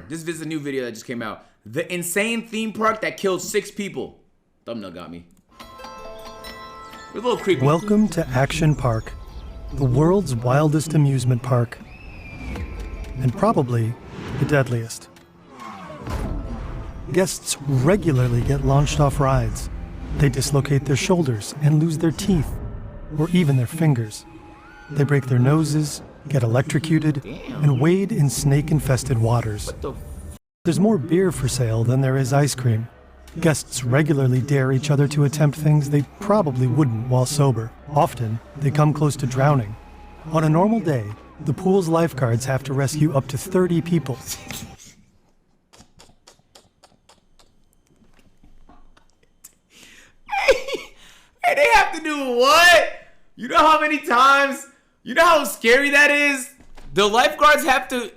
This is a new video that just came out. The insane theme park that killed 6 people. Thumbnail got me. It's a little creepy. Welcome to Action Park, the world's wildest amusement park. And probably the deadliest. Guests regularly get launched off rides. They dislocate their shoulders and lose their teeth, or even their fingers. They break their noses, get electrocuted, and wade in snake-infested waters. There's more beer for sale than there is ice cream. Guests regularly dare each other to attempt things they probably wouldn't while sober. Often, they come close to drowning. On a normal day, the pool's lifeguards have to rescue up to 30 people. Hey, they have to do what? You know how many times? You know how scary that is? The lifeguards have to...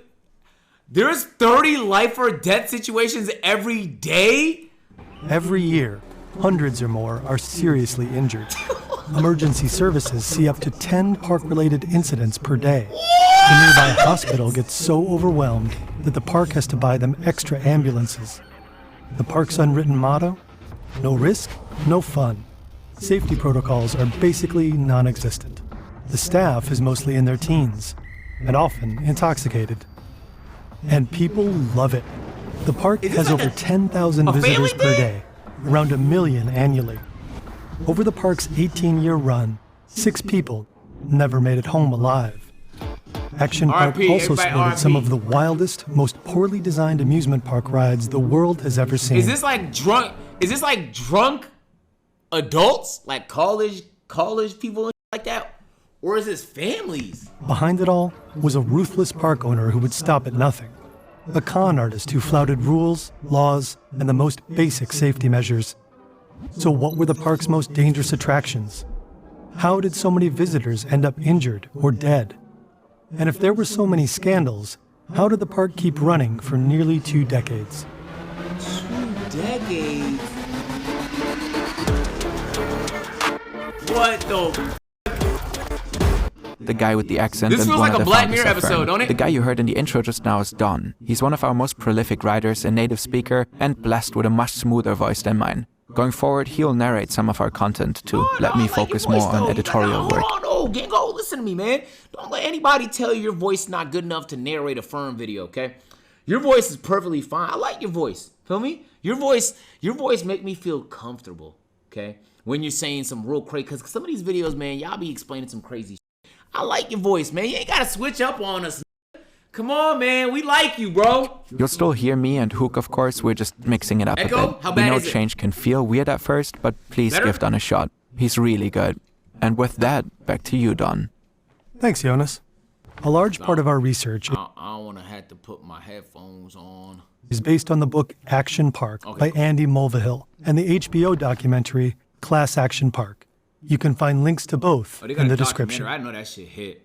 There's 30 life or death situations every day? Every year, hundreds or more are seriously injured. Emergency services see up to 10 park-related incidents per day. The nearby hospital gets so overwhelmed that the park has to buy them extra ambulances. The park's unwritten motto? No risk, no fun. Safety protocols are basically non-existent. The staff is mostly in their teens, and often intoxicated. And people love it. The park has over 10,000 visitors per day, around 1 million annually. Over the park's 18-year run, 6 people never made it home alive. Action Park also sported some of the wildest, most poorly designed amusement park rides the world has ever seen. Is this like drunk? Is this like drunk adults, like college people and like that, or is this families? Behind it all was a ruthless park owner who would stop at nothing. A con artist who flouted rules, laws, and the most basic safety measures. So what were the park's most dangerous attractions? How did so many visitors end up injured or dead? And if there were so many scandals, how did the park keep running for nearly 2 decades? 2 decades? What the? The guy with the accent This and feels one like of a the Black founders Mirror of episode, Fern. don't it? The guy you heard in the intro just now is Don. He's one of our most prolific writers, a native speaker, and blessed with a much smoother voice than mine. Going forward, he'll narrate some of our content to let me focus more on editorial work. Hold on, go listen to me, man. Don't let anybody tell you your voice is not good enough to narrate a Fern video, okay? Your voice is perfectly fine. I like your voice. Feel me? Your voice make me feel comfortable, okay? When you're saying some real crazy, because some of these videos, man, y'all be explaining some crazy shit. I like your voice, man. You ain't gotta switch up on us. Come on, man. We like you, bro. You'll still hear me and Hook, of course. We're just mixing it up Echo? a bit. How We bad know is it? change can feel weird at first, but please Better? give Don a shot. He's really good. And with that, back to you, Don. Thanks, Jonas. A large part of our research I don't want to have to put my headphones on. is based on the book Action Park by Andy Mulvihill and the HBO documentary Class Action Park. You can find links to both in the description. I know that shit hit.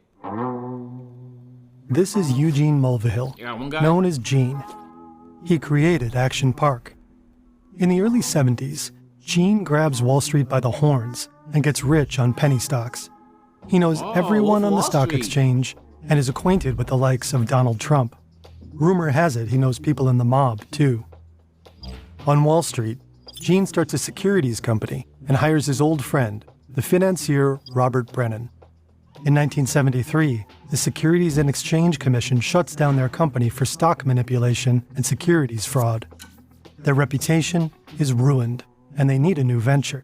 This is Eugene Mulvihill, known as Gene. He created Action Park. In the early 70s, Gene grabs Wall Street by the horns and gets rich on penny stocks. He knows everyone on the stock exchange and is acquainted with the likes of Donald Trump. Rumor has it he knows people in the mob, too. On Wall Street, Gene starts a securities company and hires his old friend, the financier Robert Brennan. In 1973, the Securities and Exchange Commission shuts down their company for stock manipulation and securities fraud. Their reputation is ruined, and they need a new venture.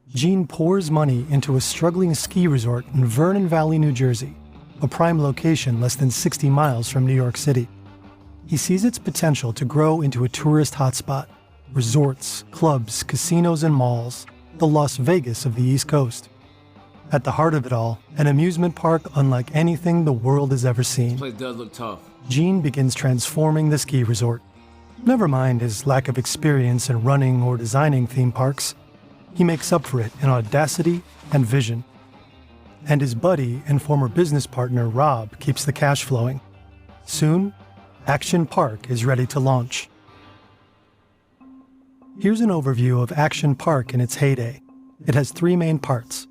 Gene pours money into a struggling ski resort in Vernon Valley, New Jersey, a prime location less than 60 miles from New York City. He sees its potential to grow into a tourist hotspot, resorts, clubs, casinos, and malls, the Las Vegas of the East Coast. At the heart of it all, an amusement park unlike anything the world has ever seen. This place does look tough. Gene begins transforming the ski resort. Never mind his lack of experience in running or designing theme parks. He makes up for it in audacity and vision. And his buddy and former business partner, Rob, keeps the cash flowing. Soon, Action Park is ready to launch. Here's an overview of Action Park in its heyday. It has 3 main parts: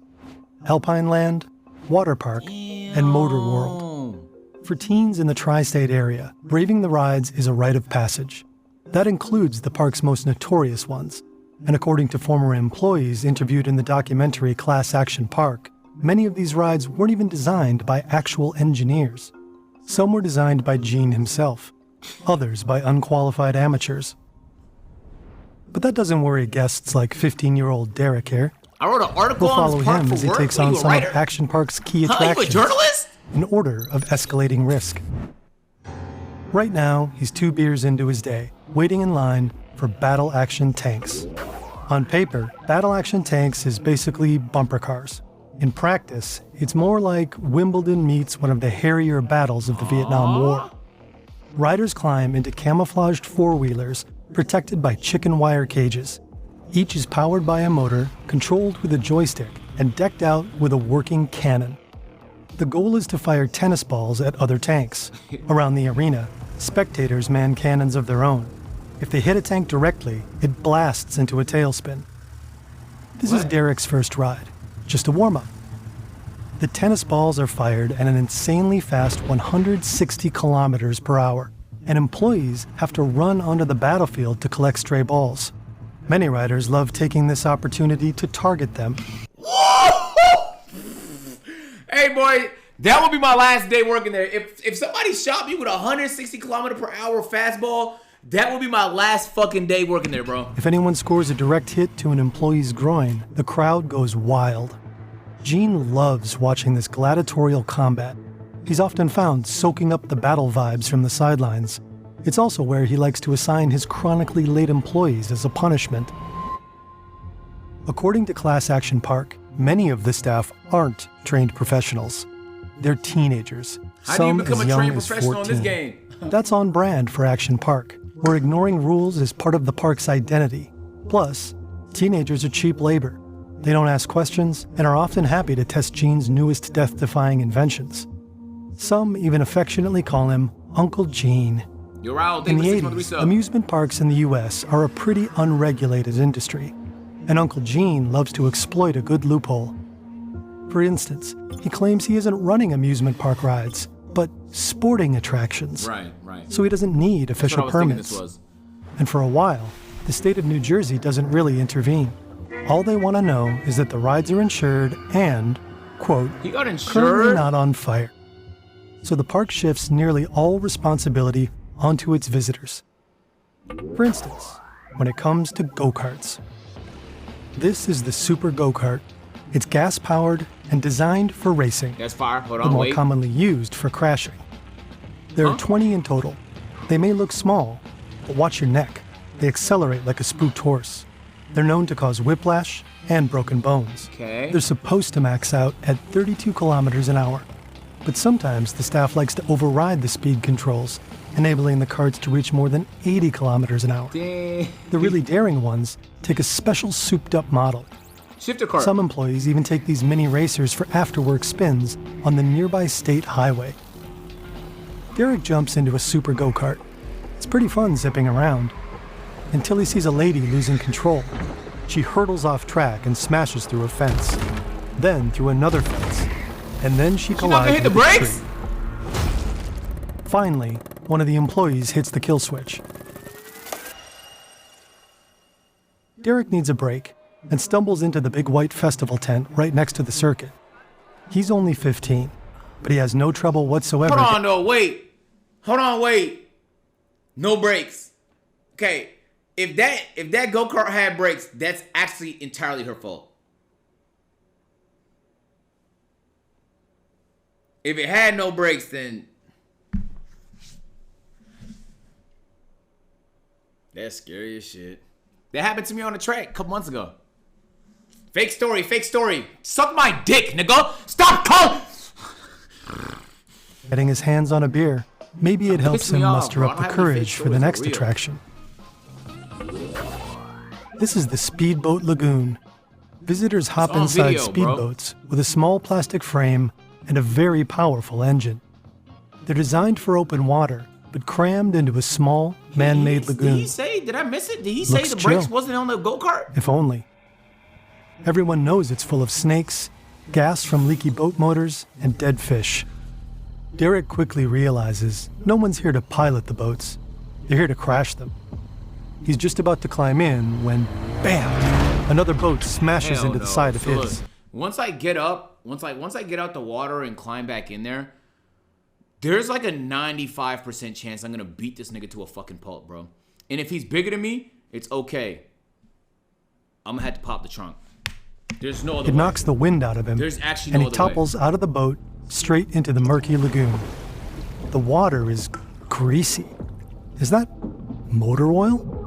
Alpine Land, Water Park, and Motor World. For teens in the tri-state area, braving the rides is a rite of passage. That includes the park's most notorious ones. And according to former employees interviewed in the documentary Class Action Park, many of these rides weren't even designed by actual engineers. Some were designed by Gene himself, others by unqualified amateurs. But that doesn't worry guests like 15-year-old Derek here. I wrote an article We'll on follow this park him for as he work. takes What, on you a some of writer? Action Park's key You a attractions journalist? in order of escalating risk. Right now, he's 2 beers into his day, waiting in line for Battleaction Tanks. On paper, Battleaction Tanks is basically bumper cars. In practice, it's more like Wimbledon meets one of the hairier battles of the Vietnam War. Riders climb into camouflaged four-wheelers protected by chicken wire cages. Each is powered by a motor, controlled with a joystick, and decked out with a working cannon. The goal is to fire tennis balls at other tanks. Around the arena, spectators man cannons of their own. If they hit a tank directly, it blasts into a tailspin. This is Derek's first ride, just a warm-up. The tennis balls are fired at an insanely fast 160 kilometers per hour, and employees have to run onto the battlefield to collect stray balls. Many riders love taking this opportunity to target them. Hey, boy, that would be my last day working there. If somebody shot me with a 160 kilometer per hour fastball, that would be my last fucking day working there, bro. If anyone scores a direct hit to an employee's groin, the crowd goes wild. Gene loves watching this gladiatorial combat. He's often found soaking up the battle vibes from the sidelines. It's also where he likes to assign his chronically late employees as a punishment. According to Class Action Park, many of the staff aren't trained professionals. They're teenagers, How do you some become as a young trained as professional 14. in this game? That's on brand for Action Park, where ignoring rules is part of the park's identity. Plus, teenagers are cheap labor. They don't ask questions and are often happy to test Gene's newest death-defying inventions. Some even affectionately call him Uncle Gene. You're out. In the 80s, amusement parks in the US are a pretty unregulated industry, and Uncle Gene loves to exploit a good loophole. For instance, he claims he isn't running amusement park rides, but sporting attractions. Right. So he doesn't need official That's what I was permits. thinking this was. And for a while, the state of New Jersey doesn't really intervene. All they want to know is that the rides are insured and, quote, He got currently insured? not on fire. So the park shifts nearly all responsibility onto its visitors. For instance, when it comes to go-karts. This is the Super Go-Kart. It's gas-powered and designed for racing, That's fire. Hold but on, more wait. commonly used for crashing. There are 20 in total. They may look small, but watch your neck. They accelerate like a spooked horse. They're known to cause whiplash and broken bones. Okay. They're supposed to max out at 32 kilometers an hour. But sometimes the staff likes to override the speed controls, enabling the carts to reach more than 80 kilometers an hour. Dang. The really daring ones take a special souped-up model. Shifter cart. Some employees even take these mini racers for after-work spins on the nearby state highway. Derek jumps into a super go-kart. It's pretty fun zipping around, until he sees a lady losing control. She hurdles off track and smashes through a fence, then through another fence, and then she She's not collides gonna hit the with a brakes? tree. Finally, one of the employees hits the kill switch. Derek needs a break and stumbles into the big white festival tent right next to the circuit. He's only 15, but he has no trouble whatsoever. Hold on, though. Wait. Hold on, wait. No brakes. Okay. If that go-kart had brakes, that's actually entirely her fault. If it had no brakes, then that's scary as shit. That happened to me on the track a couple months ago. Fake story, fake story. Suck my dick, nigga. Stop calling. Getting his hands on a beer, maybe it helps me him off, muster bro. up I the don't have any fake courage for the stories, next they're real. attraction. This is the Speedboat Lagoon. Visitors hop on inside video, bro. speedboats with a small plastic frame and a very powerful engine. They're designed for open water, but crammed into a small, man-made Did lagoon. he say? Did I miss it? Did he say Looks the brakes chill. wasn't on the go-kart? If only. Everyone knows it's full of snakes, gas from leaky boat motors, and dead fish. Derek quickly realizes no one's here to pilot the boats. They're here to crash them. He's just about to climb in when, bam, another boat smashes into the side of his. Look, once I get up, once I get out the water and climb back in there, there's like a 95% chance I'm gonna beat this nigga to a fucking pulp, bro. And if he's bigger than me, it's okay. I'm gonna have to pop the trunk. There's no other way. It knocks the wind out of him, There's actually and no he other way. topples out of the boat straight into the murky lagoon. The water is greasy. Is that motor oil?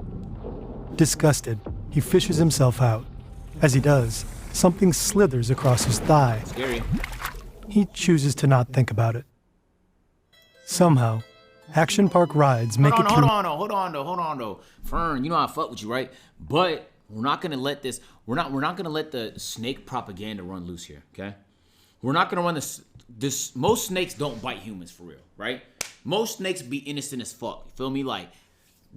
Disgusted, he fishes himself out. As he does, something slithers across his thigh. Scary. He chooses to not think about it. Somehow, action park rides make it Hold through. on though. Fern, you know I fuck with you, right? But we're not gonna let this. We're not gonna let the snake propaganda run loose here, okay? We're not gonna run this. Most snakes don't bite humans for real, right? Most snakes be innocent as fuck. You feel me? Like,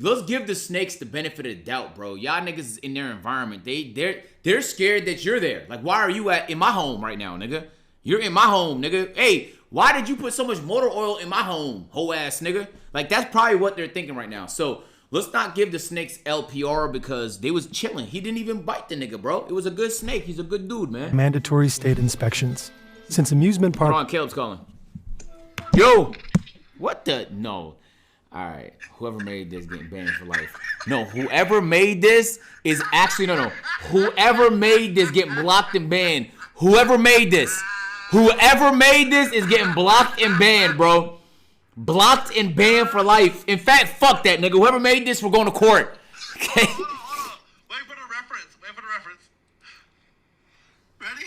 let's give the snakes the benefit of the doubt, bro. Y'all niggas is in their environment. They're scared that you're there. Like, why are you in my home right now, nigga? You're in my home, nigga. Hey, why did you put so much motor oil in my home, hoe ass nigga? Like, that's probably what they're thinking right now. So let's not give the snakes LPR because they was chilling. He didn't even bite the nigga, bro. It was a good snake. He's a good dude, man. Mandatory state inspections. Since amusement park. Hold on, Caleb's calling. Yo, what the? No. All right, whoever made this getting banned for life. No, whoever made this is actually, no. Whoever made this getting blocked and banned. Whoever made this is getting blocked and banned, bro. Blocked and banned for life. In fact, fuck that nigga. Whoever made this, we're going to court. Okay? Hold on. Wait for the reference. Ready?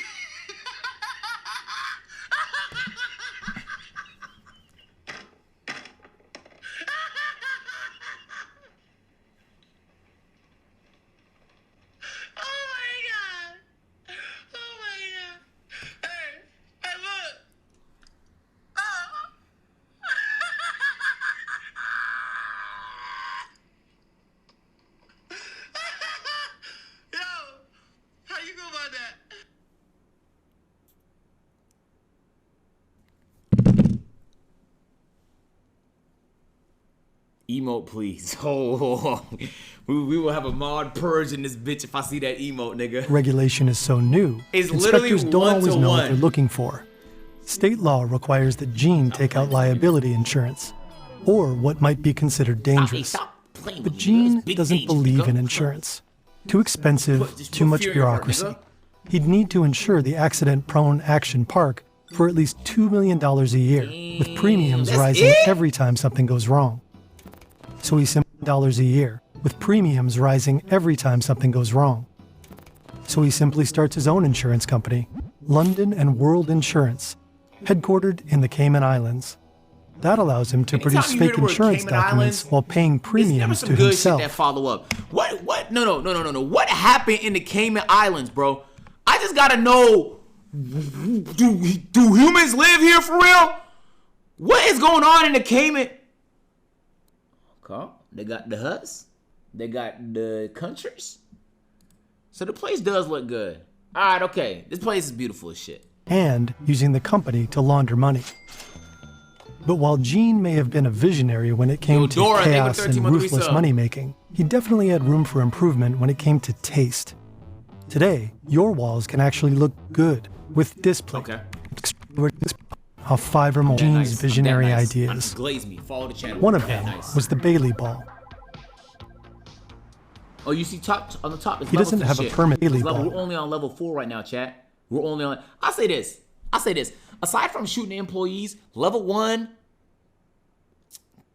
Emote, please. Oh, we will have a mod purge in this bitch if I see that emote, nigga. Regulation is so new, It's literally inspectors don't always know what 1-to-1. they're looking for. State law requires that Gene take out liability insurance, or what might be considered dangerous. Stop playing But with me. Gene It's big doesn't danger, believe nigga. in insurance. Too expensive, Just too put much fear in your heart, bureaucracy. nigga. He'd need to insure the accident-prone Action Park for at least $2 million a year, with premiums That's rising it? every time something goes wrong. So he simply $1 a year, with premiums rising every time something goes wrong. So he simply starts his own insurance company, London and World Insurance, headquartered in the Cayman Islands. That allows him to Anytime produce you hear fake the word insurance Cayman documents Islands, while paying It's never premiums some to good himself. shit that follow up. What? No. What happened in the Cayman Islands, bro? I just gotta know. Do humans live here for real? What is going on in the Cayman? Okay, they got the huts. They got the countries. So the place does look good. All right, okay. This place is beautiful as shit. And using the company to launder money. But while Gene may have been a visionary when it came to Dora, thank you for chaos 13 and monthly ruthless sub. money-making, he definitely had room for improvement when it came to taste. Today, your walls can actually look good with display. Okay. Of 5 or more Gene's Nice. visionary That nice. ideas. Glaze me. Follow the channel. One of That them nice. was the Bailey ball. Oh, you see top on the top. It's He doesn't levels to have a shit. permit It's Bailey level, ball. we're only on level 4 right now, chat. We're only on. I say this. Aside from shooting employees, level 1,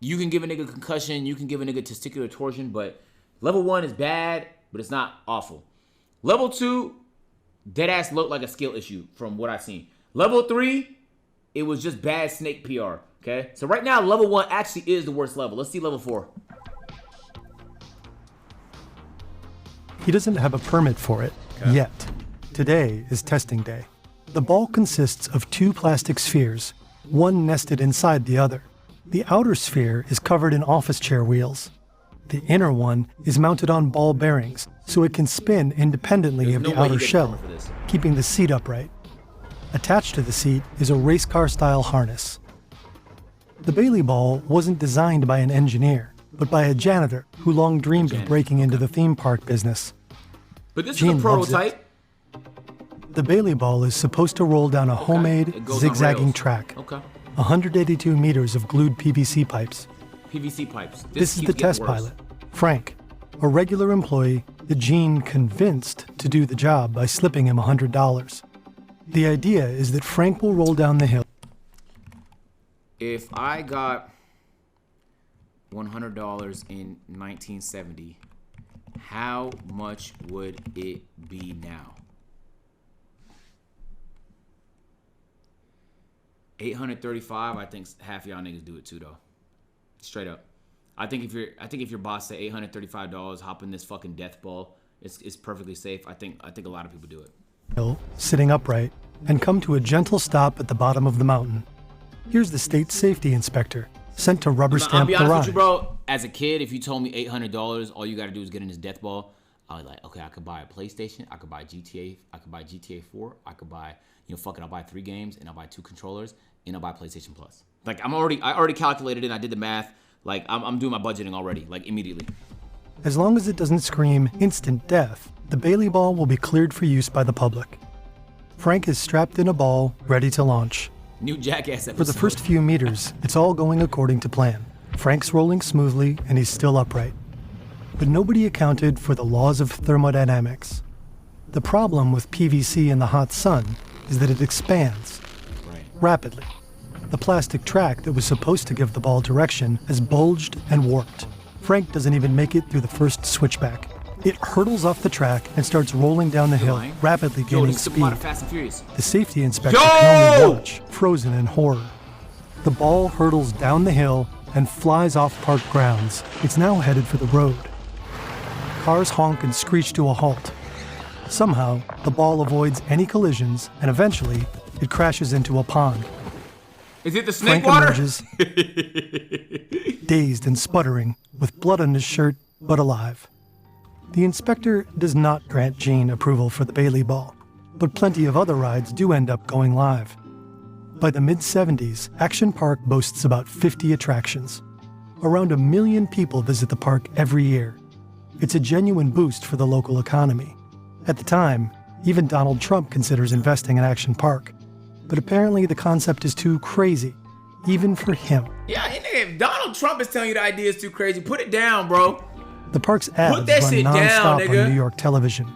you can give a nigga concussion. You can give a nigga testicular torsion, but level 1 is bad, but it's not awful. Level 2, deadass looked like a skill issue from what I've seen. Level 3, it was just bad snake PR. Okay, so right now level 1 actually is the worst level. Let's see level 4. He doesn't have a permit for it yet. Today is testing day. The ball consists of 2 plastic spheres, one nested inside the other. The outer sphere is covered in office chair wheels. The inner one is mounted on ball bearings, so it can spin independently of no the way he outer gets a shell, permit for this. keeping the seat upright. Attached to the seat is a race car style harness. The Bailey Ball wasn't designed by an engineer, but by a janitor who long dreamed of breaking into the theme park business. But this Gene is a prototype. The Bailey Ball is supposed to roll down a homemade, zigzagging track. 182 meters of glued PVC pipes. PVC pipes. This is the test pilot, Frank, a regular employee that Gene convinced to do the job by slipping him $100. The idea is that Frank will roll down the hill. If I got $100 in 1970, how much would it be now? 835. I think half y'all niggas do it too, though. Straight up. I think if your boss say $835, hop in this fucking death ball, it's perfectly safe. I think a lot of people do it. Hill, sitting upright, and come to a gentle stop at the bottom of the mountain. Here's the state safety inspector, sent to rubber stamp the ride. I'll be honest with you, bro. As a kid, if you told me $800, all you gotta do is get in this death ball, I was like, okay, I could buy a PlayStation, I could buy GTA, I could buy GTA 4, I could buy, I'll buy 3 games, and I'll buy 2 controllers, and I'll buy PlayStation Plus. Like, I already calculated it, I did the math. Like, I'm doing my budgeting already, like, immediately. As long as it doesn't scream instant death, the Bailey Ball will be cleared for use by the public. Frank is strapped in a ball, ready to launch. New Jackass episode. For the first few meters, it's all going according to plan. Frank's rolling smoothly, and he's still upright. But nobody accounted for the laws of thermodynamics. The problem with PVC in the hot sun is that it expands rapidly. The plastic track that was supposed to give the ball direction has bulged and warped. Frank doesn't even make it through the first switchback. It hurtles off the track and starts rolling down the hill, rapidly gaining speed. The safety inspector can only watch, frozen in horror. The ball hurtles down the hill and flies off park grounds. It's now headed for the road. Cars honk and screech to a halt. Somehow, the ball avoids any collisions, and eventually, it crashes into a pond. Is it the snake Frank water? Emerges, dazed and sputtering, with blood on his shirt, but alive. The inspector does not grant Gene approval for the Bailey Ball, but plenty of other rides do end up going live. By the mid-70s, Action Park boasts about 50 attractions. Around 1 million people visit the park every year. It's a genuine boost for the local economy. At the time, even Donald Trump considers investing in Action Park. But apparently the concept is too crazy, even for him. Yeah, if Donald Trump is telling you the idea is too crazy, put it down, bro. The park's ads run nonstop on New York television,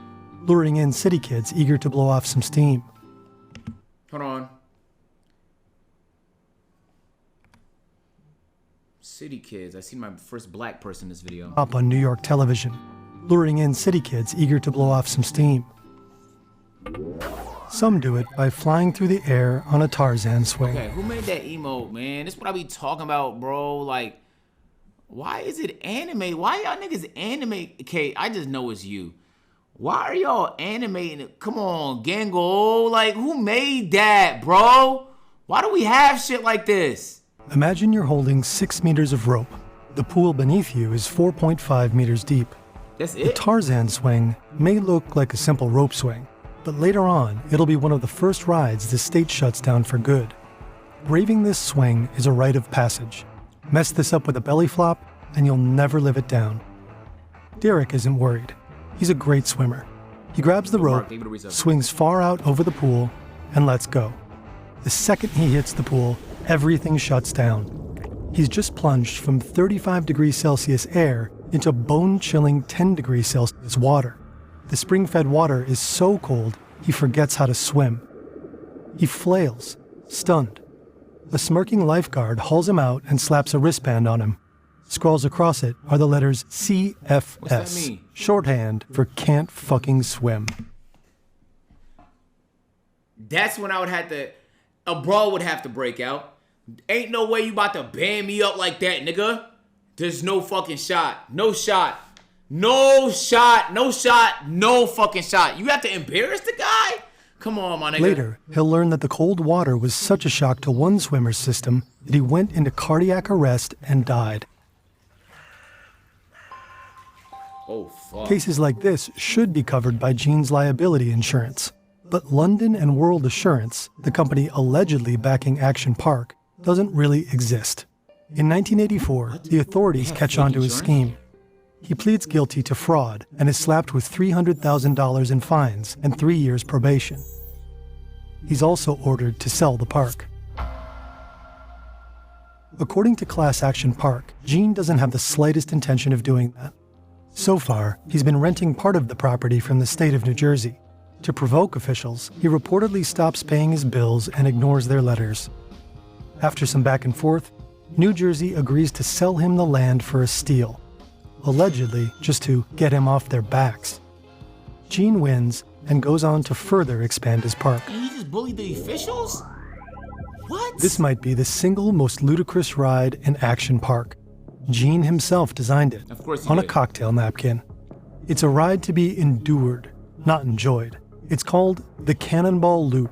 luring in city kids eager to blow off some steam. Hold on. City kids. I seen my first black person in this video. Up on New York television, luring in city kids eager to blow off some steam. Some do it by flying through the air on a Tarzan swing. Okay, who made that emote, man? This is what I be talking about, bro. Like, why is it anime? Why y'all niggas animate? Okay, I just know it's you. Why are y'all animating it? Come on, Gango. Like, who made that, bro? Why do we have shit like this? Imagine you're holding 6 meters of rope. The pool beneath you is 4.5 meters deep. That's it? The Tarzan swing may look like a simple rope swing, but later on, it'll be one of the first rides the state shuts down for good. Braving this swing is a rite of passage. Mess this up with a belly flop, and you'll never live it down. Derek isn't worried. He's a great swimmer. He grabs the rope, swings far out over the pool, and lets go. The second he hits the pool, everything shuts down. He's just plunged from 35 degrees Celsius air into bone-chilling 10 degrees Celsius water. The spring-fed water is so cold, he forgets how to swim. He flails, stunned. A smirking lifeguard hauls him out and slaps a wristband on him. Scrawls across it are the letters CFS, What's that mean? Shorthand for can't fucking swim. That's when I would have to, a brawl would have to break out. Ain't no way you about to band me up like that, nigga. There's no fucking shot. No shot. No shot. No shot. No fucking shot. You have to embarrass the guy? Come on, my nigga. Later, he'll learn that the cold water was such a shock to one swimmer's system that he went into cardiac arrest and died. Oh, fuck. Cases like this should be covered by Gene's liability insurance. But London and World Assurance, the company allegedly backing Action Park, doesn't really exist. In 1984, the authorities catch on to his scheme. He pleads guilty to fraud and is slapped with $300,000 in fines and 3 years probation. He's also ordered to sell the park. According to Class Action Park, Gene doesn't have the slightest intention of doing that. So far, he's been renting part of the property from the state of New Jersey. To provoke officials, he reportedly stops paying his bills and ignores their letters. After some back and forth, New Jersey agrees to sell him the land for a steal, allegedly just to get him off their backs. Gene wins and goes on to further expand his park. And he just bullied the officials? What? This might be the single most ludicrous ride in Action Park. Gene himself designed it, Of course he on a did. cocktail napkin. It's a ride to be endured, not enjoyed. It's called the Cannonball Loop.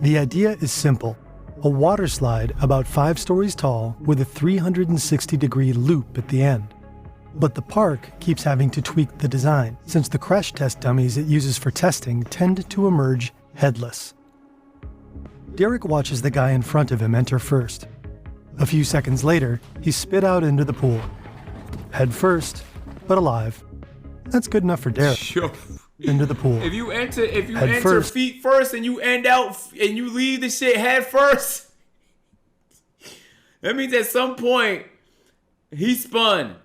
The idea is simple. A water slide about 5 stories tall with a 360-degree loop at the end. But the park keeps having to tweak the design, since the crash test dummies it uses for testing tend to emerge headless. Derek watches the guy in front of him enter first. A few seconds later, he's spit out into the pool. Head first, but alive. That's good enough for Derek. Yo, Into the pool. if you enter Head first. feet first and you end out and you leave the shit head first, that means at some point he spun.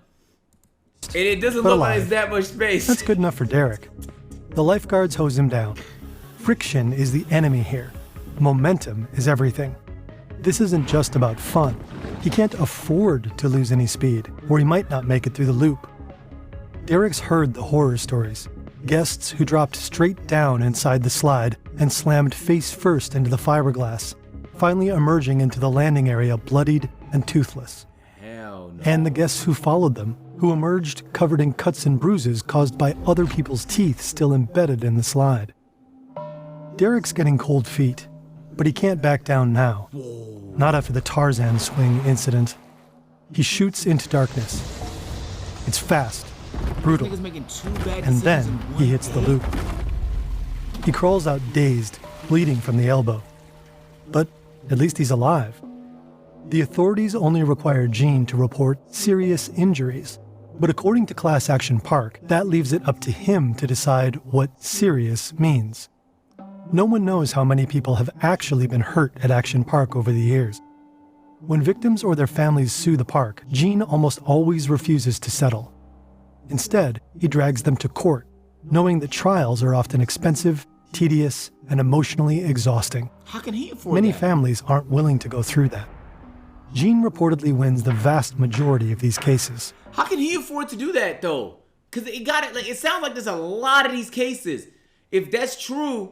And it doesn't But look like alive. there's that much space. That's good enough for Derek. The lifeguards hose him down. Friction is the enemy here. Momentum is everything. This isn't just about fun. He can't afford to lose any speed, or he might not make it through the loop. Derek's heard the horror stories. Guests who dropped straight down inside the slide and slammed face first into the fiberglass, finally emerging into the landing area bloodied and toothless. Hell no. And the guests who followed them, who emerged covered in cuts and bruises caused by other people's teeth still embedded in the slide. Derek's getting cold feet, but he can't back down now. Not after the Tarzan swing incident. He shoots into darkness. It's fast, brutal, Niggas making 2 bad and decisions then in he one hits the day. loop. He crawls out dazed, bleeding from the elbow. But at least he's alive. The authorities only require Gene to report serious injuries. But according to Class Action Park, that leaves it up to him to decide what serious means. No one knows how many people have actually been hurt at Action Park over the years. When victims or their families sue the park, Gene almost always refuses to settle. Instead, he drags them to court, knowing that trials are often expensive, tedious, and emotionally exhausting. How can he afford Many that? families aren't willing to go through that. Gene reportedly wins the vast majority of these cases. How can he afford to do that though? Because it sounds like there's a lot of these cases. If that's true,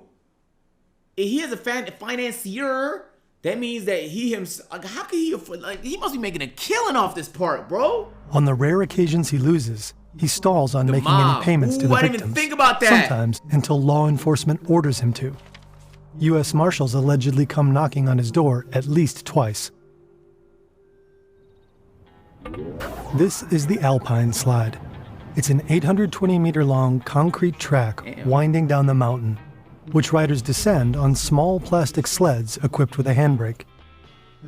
if he is a financier, that means that he himself, like, how can he afford, like, he must be making a killing off this part, bro. On the rare occasions he loses, he stalls on making mob. any payments to Ooh, the I didn't victims. even think about that. Sometimes until law enforcement orders him to. U.S. Marshals allegedly come knocking on his door at least twice. This is the Alpine slide. It's an 820-meter-long concrete track winding down the mountain, which riders descend on small plastic sleds equipped with a handbrake.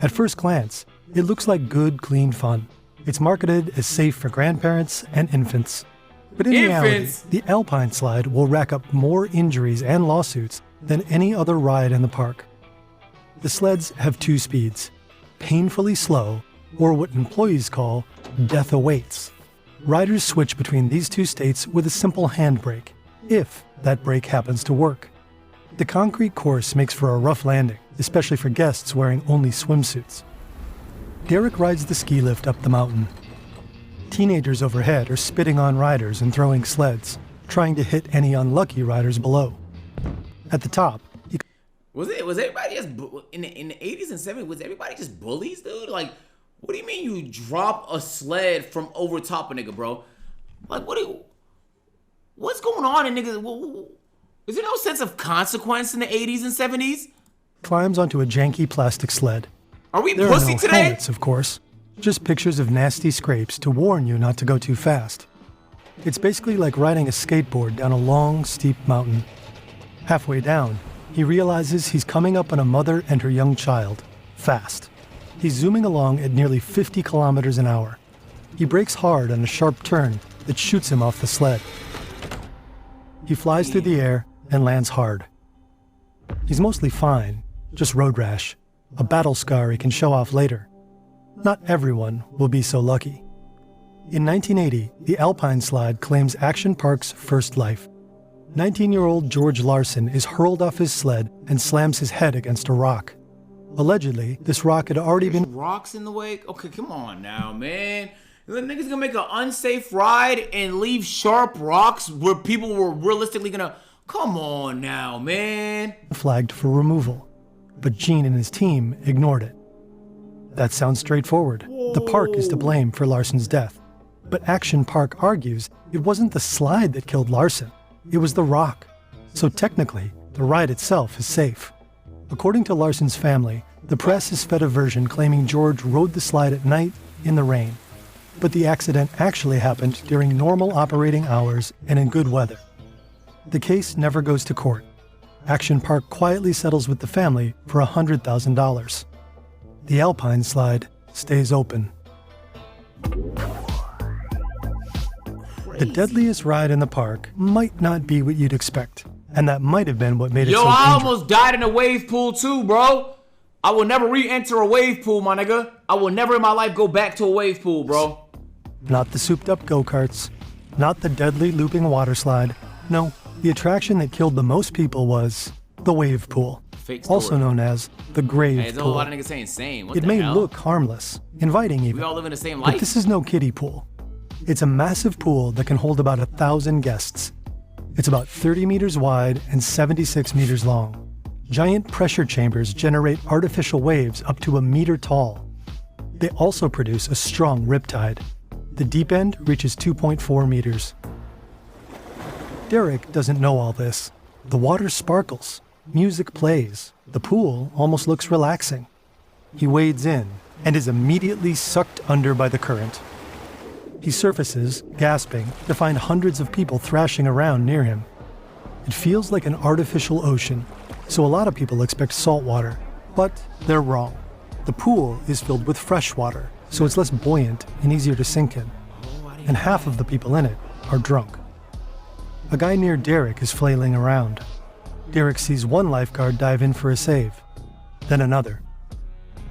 At first glance, it looks like good, clean fun. It's marketed as safe for grandparents and infants. But in reality, Infants? the Alpine slide will rack up more injuries and lawsuits than any other ride in the park. The sleds have 2 speeds, painfully slow, or what employees call death awaits. Riders switch between these 2 states with a simple handbrake, if that brake happens to work. The concrete course makes for a rough landing, especially for guests wearing only swimsuits. Derek rides the ski lift up the mountain. Teenagers overhead are spitting on riders and throwing sleds, trying to hit any unlucky riders below. At the top, he Was everybody just in the 80s and 70s? Was everybody just bullies, dude? Like, what do you mean you drop a sled from over top of nigga, bro? Like, what's going on in niggas? Is there no sense of consequence in the 80s and 70s? climbs onto a janky plastic sled. Are we There are pussy no today? helmets, of course. Just pictures of nasty scrapes to warn you not to go too fast. It's basically like riding a skateboard down a long, steep mountain. Halfway down, he realizes he's coming up on a mother and her young child, fast. He's zooming along at nearly 50 kilometers an hour. He brakes hard on a sharp turn that shoots him off the sled. He flies through the air and lands hard. He's mostly fine, just road rash, a battle scar he can show off later. Not everyone will be so lucky. In 1980, the Alpine slide claims Action Park's first life. 19-year-old George Larson is hurled off his sled and slams his head against a rock. Allegedly, this rock had already been... Rocks in the wake? Okay, come on now, man. The niggas gonna make an unsafe ride and leave sharp rocks where people were realistically gonna... Come on now, man. ...flagged for removal. But Gene and his team ignored it. That sounds straightforward. Whoa. The park is to blame for Larson's death. But Action Park argues it wasn't the slide that killed Larson. It was the rock. So technically, the ride itself is safe. According to Larson's family, the press has fed a version claiming George rode the slide at night in the rain. But the accident actually happened during normal operating hours and in good weather. The case never goes to court. Action Park quietly settles with the family for $100,000. The Alpine slide stays open. The deadliest ride in the park might not be what you'd expect, and that might have been what made it so dangerous. Yo, I almost died in a wave pool too, bro. I will never re-enter a wave pool, my nigga. I will never in my life go back to a wave pool, bro. Not the souped-up go-karts, not the deadly looping water slide. No, the attraction that killed the most people was the wave pool, also known as the grave there's pool. A lot of niggas saying same. What it the may hell? look harmless, inviting even. We all live in the same life. But this is no kiddie pool. It's a massive pool that can hold about 1,000 guests. It's about 30 meters wide and 76 meters long. Giant pressure chambers generate artificial waves up to 1 meter tall. They also produce a strong riptide. The deep end reaches 2.4 meters. Derek doesn't know all this. The water sparkles, music plays, the pool almost looks relaxing. He wades in and is immediately sucked under by the current. He surfaces, gasping, to find hundreds of people thrashing around near him. It feels like an artificial ocean, so a lot of people expect salt water, but they're wrong. The pool is filled with fresh water, so it's less buoyant and easier to sink in. And half of the people in it are drunk. A guy near Derek is flailing around. Derek sees one lifeguard dive in for a save, then another.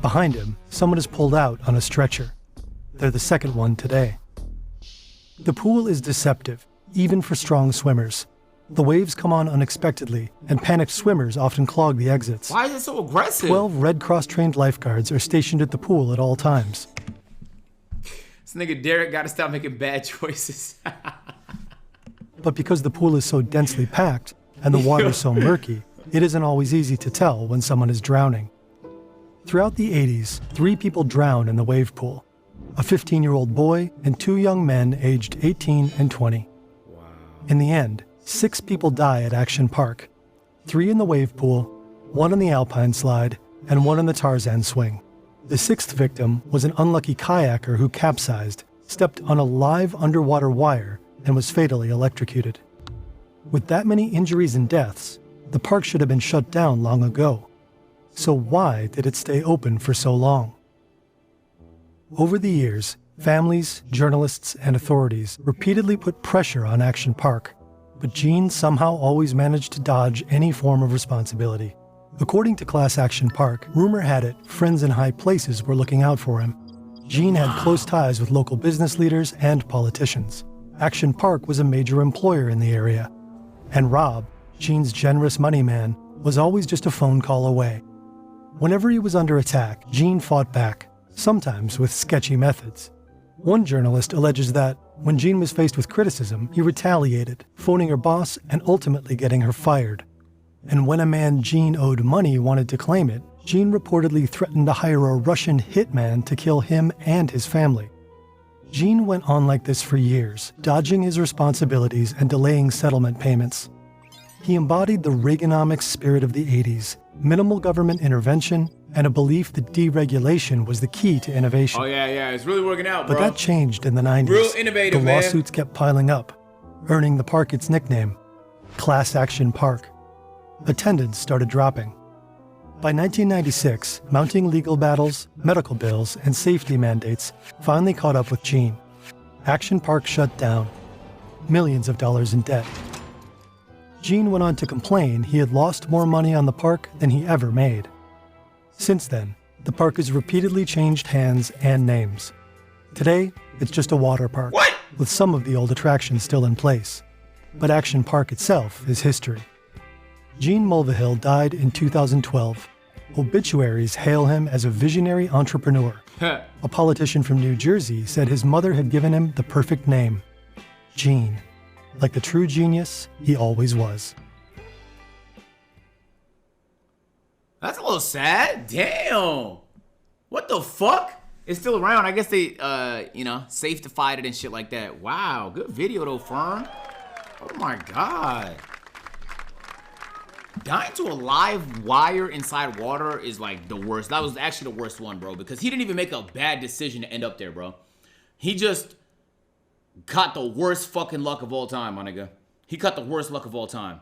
Behind him, someone is pulled out on a stretcher. They're the second one today. The pool is deceptive, even for strong swimmers. The waves come on unexpectedly, and panicked swimmers often clog the exits. Why is it so aggressive? 12 Red Cross-trained lifeguards are stationed at the pool at all times. This nigga Derek gotta stop making bad choices. But because the pool is so densely packed, and the water is so murky, it isn't always easy to tell when someone is drowning. Throughout the 80s, 3 people drowned in the wave pool. A 15-year-old boy and 2 young men aged 18 and 20. Wow. In the end, 6 people die at Action Park. 3 in the wave pool, 1 on the Alpine slide, and 1 on the Tarzan swing. The 6th victim was an unlucky kayaker who capsized, stepped on a live underwater wire, and was fatally electrocuted. With that many injuries and deaths, the park should have been shut down long ago. So why did it stay open for so long? Over the years, families, journalists, and authorities repeatedly put pressure on Action Park, but Gene somehow always managed to dodge any form of responsibility. According to Class Action Park, rumor had it friends in high places were looking out for him. Gene had close ties with local business leaders and politicians. Action Park was a major employer in the area. And Rob, Gene's generous money man, was always just a phone call away. Whenever he was under attack, Gene fought back, sometimes with sketchy methods. One journalist alleges that, when Gene was faced with criticism, he retaliated, phoning her boss and ultimately getting her fired. And when a man Gene owed money wanted to claim it, Gene reportedly threatened to hire a Russian hitman to kill him and his family. Gene went on like this for years, dodging his responsibilities and delaying settlement payments. He embodied the Reaganomics spirit of the 80s, minimal government intervention, and a belief that deregulation was the key to innovation. Oh yeah, it's really working out, bro. But that changed in the 90s. Real innovative, the man. lawsuits kept piling up, earning the park its nickname, Class Action Park. Attendance started dropping. By 1996, mounting legal battles, medical bills, and safety mandates finally caught up with Gene. Action Park shut down. Millions of dollars in debt. Gene went on to complain he had lost more money on the park than he ever made. Since then, the park has repeatedly changed hands and names. Today, it's just a water park, with some of the old attractions still in place. But Action Park itself is history. Gene Mulvihill died in 2012. Obituaries hail him as a visionary entrepreneur. A politician from New Jersey said his mother had given him the perfect name, Gene, like the true genius he always was. That's a little sad. Damn. What the fuck? It's still around. I guess they, safetified it and shit like that. Wow. Good video, though, Fern. Oh, my God. Dying to a live wire inside water is, like, the worst. That was actually the worst one, bro, because he didn't even make a bad decision to end up there, bro. He just got the worst fucking luck of all time, my nigga. He got the worst luck of all time.